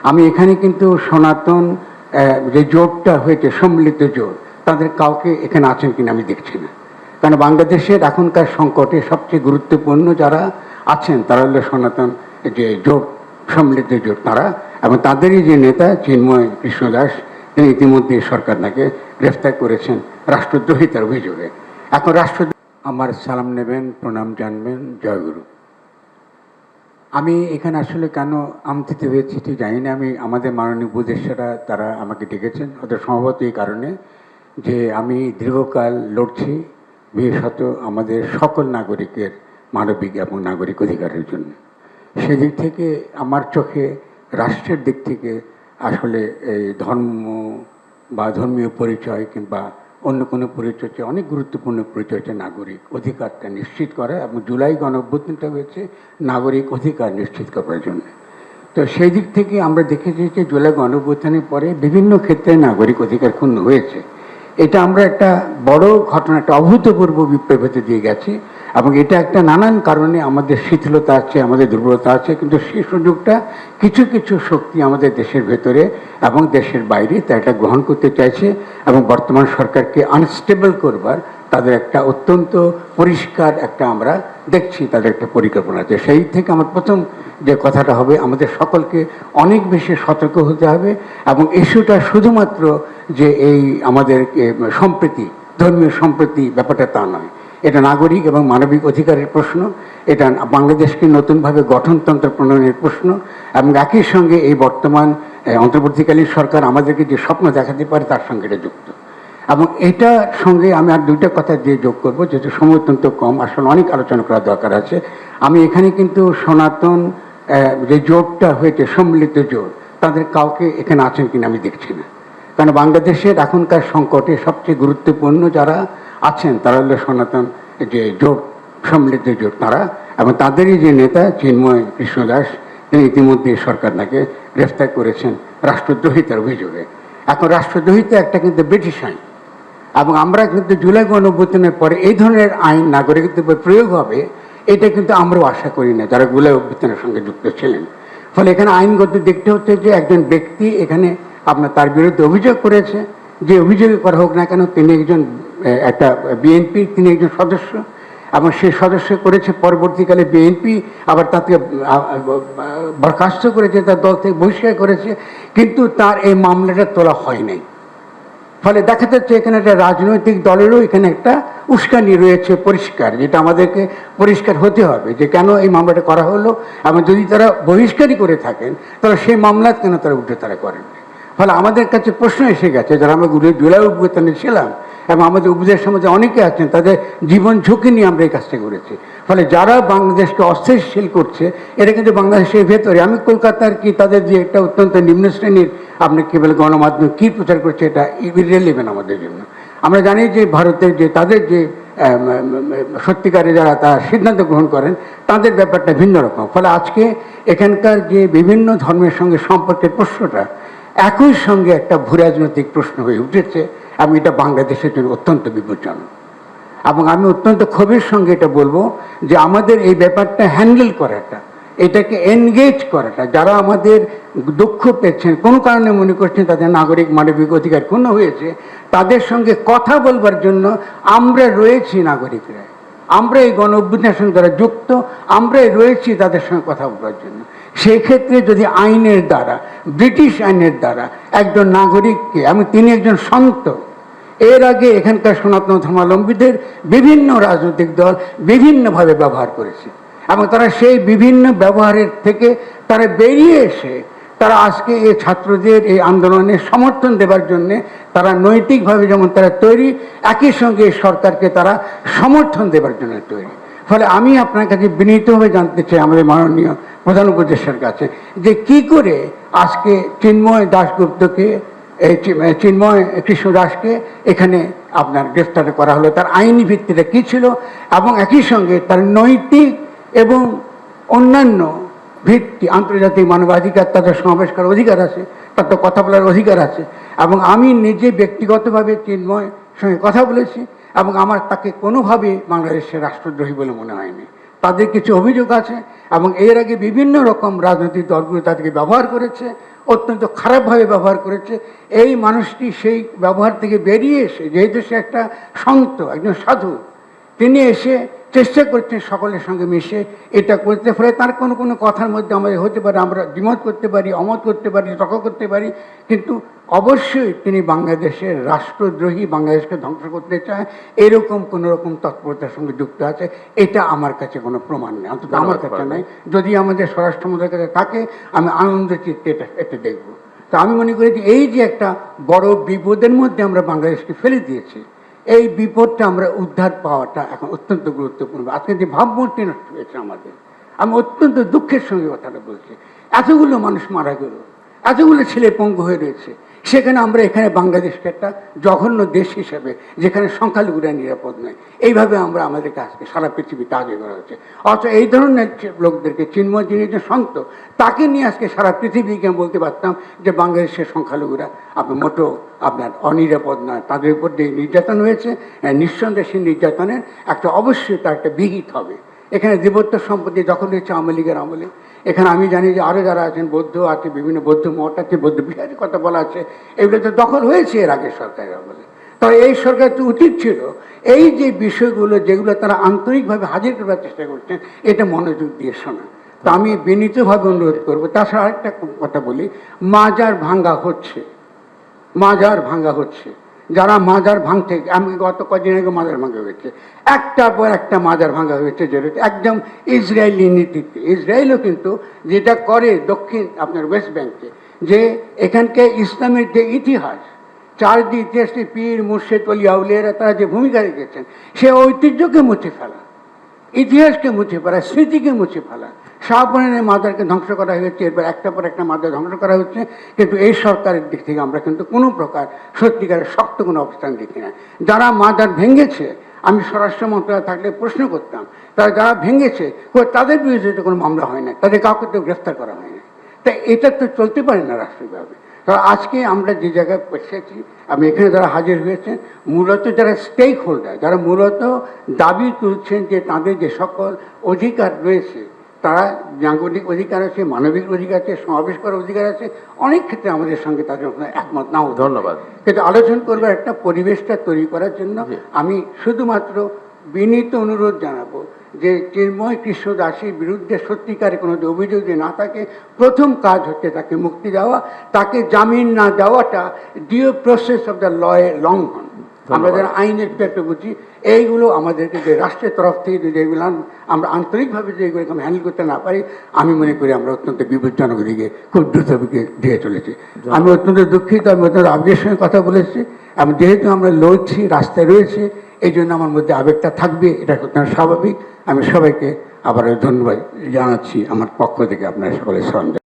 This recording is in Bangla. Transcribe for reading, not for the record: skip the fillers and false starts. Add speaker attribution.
Speaker 1: আমি এখানে কিন্তু সনাতন যে জোটটা হয়েছে, সম্মিলিত জোট, তাদের কাউকে এখানে আছেন কিনা আমি দেখছি না। কারণ বাংলাদেশের এখনকার সংকটে সবচেয়ে গুরুত্বপূর্ণ যারা আছেন তারা হলো সনাতন যে জোট, সম্মিলিত জোট তারা, এবং তাদেরই যে নেতা চিন্ময় কৃষ্ণ দাস, তিনি ইতিমধ্যে সরকার তাকে গ্রেফতার করেছেন রাষ্ট্রদ্রোহিতার অভিযোগে। এখন আমার সালাম নেবেন, প্রণাম জানবেন, জয়গুরু। আমি এখানে আসলে কেন আমন্ত্রিত হয়েছি ঠিক জানি না। আমি আমাদের মাননীয় উপদেষ্টারা তারা আমাকে ডেকেছেন, ওদের সম্ভবত এই কারণে যে আমি দীর্ঘকাল লড়ছি বিশেষত আমাদের সকল নাগরিকের মানবিক এবং নাগরিক অধিকারের জন্য। সেদিক থেকে আমার চোখে রাষ্ট্রের দিক থেকে আসলে এই ধর্ম বা ধর্মীয় পরিচয় কিংবা অন্য কোনো পরিচয় হচ্ছে অনেক গুরুত্বপূর্ণ পরিচয় হচ্ছে নাগরিক অধিকারটা নিশ্চিত করা, এবং জুলাই গণঅভ্যুত্থানটা হয়েছে নাগরিক অধিকার নিশ্চিত করার জন্য। তো সেই দিক থেকে আমরা দেখেছি যে জুলাই গণঅভ্যুত্থানের পরে বিভিন্ন ক্ষেত্রে নাগরিক অধিকার ক্ষুণ্ণ হয়েছে। এটা আমরা একটা বড় ঘটনা, একটা অভূতপূর্ব বিপ্লবতে দিয়ে গেছি, এবং এটা একটা নানান কারণে আমাদের শিথিলতা আছে, আমাদের দুর্বলতা আছে, কিন্তু সেই সুযোগটা কিছু কিছু শক্তি আমাদের দেশের ভেতরে এবং দেশের বাইরে তা এটা গ্রহণ করতে চাইছে, এবং বর্তমান সরকারকে আনস্টেবল করবার তাদের একটা অত্যন্ত পরিষ্কার একটা আমরা দেখছি তাদের একটা পরিকল্পনা আছে। সেই থেকে আমার প্রথম যে কথাটা হবে, আমাদের সকলকে অনেক বেশি সতর্ক হতে হবে, এবং ইস্যুটা শুধুমাত্র যে এই আমাদের সম্প্রীতি, ধর্মীয় সম্প্রীতি ব্যাপারটা তা নয়। এটা নাগরিক এবং মানবিক অধিকারের প্রশ্ন, এটা বাংলাদেশকে নতুনভাবে গঠনতন্ত্র প্রণয়নের প্রশ্ন, এবং একই সঙ্গে এই বর্তমান অন্তর্বর্তীকালীন সরকার আমাদেরকে যে স্বপ্ন দেখাতে পারে তার সঙ্গে এটা যুক্ত। এবং এটার সঙ্গে আমি আর দুইটা কথা দিয়ে যোগ করবো, যেহেতু সময় অত্যন্ত কম, আসলে অনেক আলোচনা করার দরকার আছে। আমি এখানে কিন্তু সনাতন যে জোটটা হয়েছে, সম্মিলিত জোট, তাদের কাউকে এখানে আছেন কিনা আমি দেখছি না। কারণ বাংলাদেশের এখনকার সংকটে সবচেয়ে গুরুত্বপূর্ণ যারা আছেন তারা হলো সনাতন যে জোট, সম্মিলিত জোট তারা, এবং তাদেরই যে নেতা চিন্ময় কৃষ্ণ দাস, তিনি ইতিমধ্যে সরকার তাকে গ্রেফতার করেছেন রাষ্ট্রদ্রোহিতার অভিযোগে। এখন রাষ্ট্রদ্রোহিতা একটা কিন্তু ব্রিটিশ আইন, এবং আমরা কিন্তু জুলাই গণঅভ্যুত্থানের পরে এই ধরনের আইন নাগরিকদের উপর প্রয়োগ হবে এটা কিন্তু আমরাও আশা করি না যারা জুলাই অভ্যুত্থানের সঙ্গে যুক্ত ছিলেন। ফলে এখানে আইনগত দেখতে হচ্ছে যে একজন ব্যক্তি এখানে আপনার তার বিরুদ্ধে অভিযোগ করেছে, যে অভিযোগ করা হোক না কেন, তিনি একজন একটা বিএনপির তিনি একজন সদস্য, এবং সেই সদস্য করেছে, পরবর্তীকালে বিএনপি আবার তাকে বরখাস্ত করেছে, তার দল থেকে বহিষ্কার করেছে, কিন্তু তার এই মামলাটা তোলা হয় নাই। ফলে দেখা যাচ্ছে এখানে একটা রাজনৈতিক দলেরও এখানে একটা উস্কানি রয়েছে পরিষ্কার, যেটা আমাদেরকে পরিষ্কার হতে হবে যে কেন এই মামলাটা করা হলো, এবং যদি তারা বহিষ্কারই করে থাকেন তাহলে সেই মামলা কেন তারা উঠে তারা করেন। ফলে আমাদের কাছে প্রশ্ন এসে গেছে, যারা আমরা জুলাই অভ্যুত্থানে ছিলাম এবং আমাদের উপদেশ সমাজে অনেকে আছেন, তাদের জীবন ঝুঁকি নিয়ে আমরা এই কাজটা করেছি। ফলে যারা বাংলাদেশকে অস্থিতিশীল করছে এটা কিন্তু বাংলাদেশের ভেতরে, আমি কলকাতার কি তাদের যে একটা অত্যন্ত নিম্ন শ্রেণীর আপনি কেবল গণমাধ্যম কী প্রচার করছে এটা ইররিলেভেন্ট আমাদের জন্য। আমরা জানি যে ভারতের যে তাদের যে সত্যিকারে যারা তারা সিদ্ধান্ত গ্রহণ করেন তাদের ব্যাপারটা ভিন্ন রকম। ফলে আজকে এখানকার যে বিভিন্ন ধর্মের সঙ্গে সম্পর্কের প্রশ্নটা একই সঙ্গে একটা ভূরাজনৈতিক প্রশ্ন হয়ে উঠেছে, এবং এটা বাংলাদেশের জন্য অত্যন্ত বিপজ্জনক। এবং আমি অত্যন্ত ক্ষোভের সঙ্গে এটা বলবো যে আমাদের এই ব্যাপারটা হ্যান্ডেল করাটা, এটাকে এনগেজ করাটা, যারা আমাদের দুঃখ পেয়েছেন, কোনো কারণে মনে করছেন তাদের নাগরিক মানবিক অধিকার ক্ষুণ্ণ হয়েছে, তাদের সঙ্গে কথা বলবার জন্য আমরা রয়েছি নাগরিকরা, আমরা এই গণ অভ্যুত্থানের সঙ্গে যারা যুক্ত, আমরাই রয়েছি তাদের সঙ্গে কথা বলবার জন্য। সেই ক্ষেত্রে যদি আইনের দ্বারা, ব্রিটিশ আইনের দ্বারা একজন নাগরিককে, আমি তিনি একজন সন্ত, এর আগে এখানকার সনাতন ধর্মাবলম্বীদের বিভিন্ন রাজনৈতিক দল বিভিন্নভাবে ব্যবহার করেছে, এবং তারা সেই বিভিন্ন ব্যবহারের থেকে তারা বেরিয়ে এসে তারা আজকে এই ছাত্রদের এই আন্দোলনে সমর্থন দেবার জন্যে তারা নৈতিকভাবে যেমন তারা তৈরি, একই সঙ্গে এই সরকারকে তারা সমর্থন দেবার জন্য তৈরি। ফলে আমি আপনার কাছে বিনীতভাবে জানতে চাই আমাদের মাননীয় প্রধান উপদেষ্টার কাছে যে কি করে আজকে চিন্ময় দাশগুপ্তকে, চিন্ময় কৃষ্ণ দাসকে এখানে আপনার গ্রেফতার করা হলো, তার আইনি ভিত্তিটা কী ছিল, এবং একই সঙ্গে তার নৈতিক এবং অন্যান্য ভিত্তি, আন্তর্জাতিক মানবাধিকার, তাদের সমাবেশ করার অধিকার আছে, তার তো কথা বলার অধিকার আছে। এবং আমি নিজে ব্যক্তিগতভাবে চিন্ময়ের সঙ্গে কথা বলেছি, এবং আমার তাকে কোনোভাবে বাংলাদেশের রাষ্ট্রদ্রোহী বলে মনে হয়নি। তাদের কিছু অভিযোগ আছে এবং এর আগে বিভিন্ন রকম রাজনৈতিক দলগুলো তাদেরকে ব্যবহার করেছে, অত্যন্ত খারাপভাবে ব্যবহার করেছে। এই মানুষটি সেই ব্যবহার থেকে বেরিয়ে এসে, যেহেতু সে একটা সন্ত, একজন সাধু, তিনি এসে চেষ্টা করছেন সকলের সঙ্গে মিশে এটা করতে, ফলে তার কোনো কোনো কথার মধ্যে আমাদের হতে পারে, আমরা দ্বিমত করতে পারি, অমত করতে পারি, তর্ক করতে পারি, কিন্তু অবশ্যই তিনি বাংলাদেশের রাষ্ট্রদ্রোহী, বাংলাদেশকে ধ্বংস করতে চায়, এরকম কোনো রকম তৎপরতার সঙ্গে যুক্ত আছে। এটা আমার কাছে কোনো প্রমাণ নেই, অন্তত আমার কাছে নেই। যদি আমাদের স্বরাষ্ট্র মন্ত্রীর কাছে থাকে, আমি আনন্দ চিত্তে এটা দেখব। তো আমি মনে করি যে এই যে একটা বড় বিপদের মধ্যে আমরা বাংলাদেশকে ফেলে দিয়েছি, এই বিপদটা আমরা উদ্ধার পাওয়াটা এখন অত্যন্ত গুরুত্বপূর্ণ। আজকে যে ভাবমূর্তি নষ্ট হয়েছে আমাদের, আমি অত্যন্ত দুঃখের সঙ্গে কথাটা বলছি। এতগুলো মানুষ মারা গেল, এতগুলো ছেলে পঙ্গু হয়ে রয়েছে, সেখানে আমরা এখানে বাংলাদেশকে একটা জঘন্য দেশ হিসেবে, যেখানে সংখ্যালঘুরা নিরাপদ নয়, এইভাবে আমরা আমাদেরকে আজকে সারা পৃথিবীতে আগে করা হচ্ছে। অথচ এই ধরনের লোকদেরকে, চিন্ময় যিনি যে সন্ত, তাকে নিয়ে আজকে সারা পৃথিবীকে বলতে পারতাম যে বাংলাদেশের সংখ্যালঘুরা আপনার মোটো আপনার অনিরাপদ নয়, তাদের উপর যে নির্যাতন হয়েছে, নিঃসন্দেহে সেই নির্যাতনের একটা অবশ্যই তার একটা বিহিত হবে। এখানে দেবত্ব সম্পত্তি দখল হয়েছে আওয়ামী লীগের আমলে। এখানে আমি জানি যে আরও যারা আছেন, বৌদ্ধ আছে, বিভিন্ন বৌদ্ধ মঠ আছে, বৌদ্ধ বিহারের কথা বলা আছে, এগুলো তো দখল হয়েছে এর আগে সরকারের আমলে। তবে এই সরকার তো উচিত ছিল এই যে বিষয়গুলো, যেগুলো তারা আন্তরিকভাবে হাজির করার চেষ্টা করছেন, এটা মনোযোগ দিয়ে শোনা। তো আমি বিনীতভাবে অনুরোধ করবো। তাছাড়া আরেকটা কথা বলি, মাজার ভাঙ্গা হচ্ছে, মাজার ভাঙ্গা হচ্ছে। যারা মাজার ভাঙতে, আমি গত কদিন আগে মাজার ভাঙ্গা হয়েছে, একটার পর একটা মাজার ভাঙ্গা হয়েছে, যেটা একদম ইসরায়েলি নীতিতে। ইসরায়েলও কিন্তু যেটা করে দক্ষিণ আপনার ওয়েস্ট ব্যাংকে, যে এখানকে ইসলামের যে ইতিহাস, চারদিক ইতিহাসে পীর মুর্শেদ ওলি আউলিয়ারা তারা যে ভূমিকা রেখেছেন, সে ঐতিহ্যকে মুছে ফেলা, ইতিহাসকে মুছে ফেলা, স্মৃতিকে মুছে ফেলা। শাহপরানের মাজারকে ধ্বংস করা হয়েছে, এরপর একটা পর একটা মাজার ধ্বংস করা হচ্ছে, কিন্তু এই সরকারের দিক থেকে আমরা কিন্তু কোনো প্রকার সত্যিকারের শক্ত কোনো অবস্থান দেখি না। যারা মাজার ভেঙেছে, আমি স্বরাষ্ট্র মন্ত্রণালয় থাকলে প্রশ্ন করতাম, তারা যারা ভেঙেছে তাদের বিরুদ্ধে তো কোনো মামলা হয় না, তাদের কাউকে তো গ্রেফতার করা হয় না। তাই এটা তো চলতে পারে না রাষ্ট্রীয়ভাবে। কারণ আজকে আমরা যে জায়গায় পৌঁছেছি, আমি এখানে যারা হাজির হয়েছেন, মূলত যারা স্টেক হোল্ডার, যারা মূলত দাবি তুলছেন যে তাদের যে সকল অধিকার রয়েছে, তারা নাগরিক অধিকার আছে, মানবিক অধিকার আছে, সমাবেশ করার অধিকার আছে, অনেক ক্ষেত্রে আমাদের সঙ্গে তাদের একমত নাও।
Speaker 2: ধন্যবাদ।
Speaker 1: কিন্তু আলোচনা করবার একটা পরিবেশটা তৈরি করার জন্য আমি শুধুমাত্র বিনীত অনুরোধ জানাবো যে চিন্ময় কৃষ্ণ দাসের বিরুদ্ধে সত্যিকারে কোনো অভিযোগ যে না থাকে, প্রথম কাজ হচ্ছে তাকে মুক্তি দেওয়া। তাকে জামিন না দেওয়াটা ডিউ প্রসেস অফ দ্য লয়ের লঙ্ঘন। আমরা যারা আইনের পেপে বুঝি, এইগুলো আমাদেরকে যে রাষ্ট্রের তরফ থেকে যদি এগুলো আমরা আন্তরিকভাবে যদি এগুলো হ্যান্ডেল করতে না পারি, আমি মনে করি আমরা অত্যন্ত বিপজ্জনক দিকে খুব দ্রুত দিয়ে চলেছি। আমি অত্যন্ত দুঃখিত, আমি অত্যন্ত আবেগের সঙ্গে কথা বলেছি, এবং যেহেতু আমরা লড়ছি, রাস্তায় রয়েছে, এই জন্য আমার মধ্যে আবেগটা থাকবে, এটা অত্যন্ত স্বাভাবিক। আমি সবাইকে আবার ধন্যবাদ জানাচ্ছি আমার পক্ষ থেকে, আপনারা সকলের সরঞ্জাম।